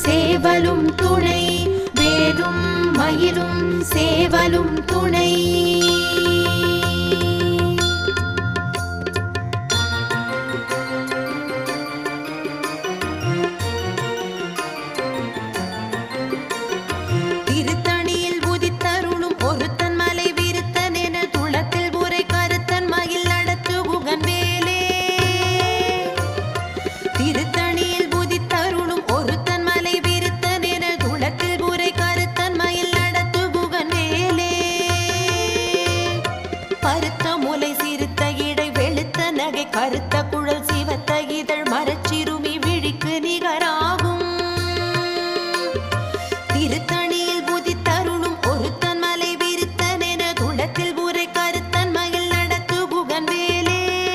சேவலும் துணை வேலும் மயிலும் சேவலும் துணை திருத்தணியில் உதித்தருளும் ஒருத்தன் மலை விருத்தன் என துளத்தில் உரை கருத்தன் மயில் நடத்து குகன் வேலே திருத்தணியில் உதித்தருளும் ஒருத்தன் மலை விருத்தன் என துளத்தில் உரை கருத்தன் மயில் நடத்து குகன் வேலே பருத்த முலை சிறுத்த இடை வெளுத்த நகை கருத்த குழல்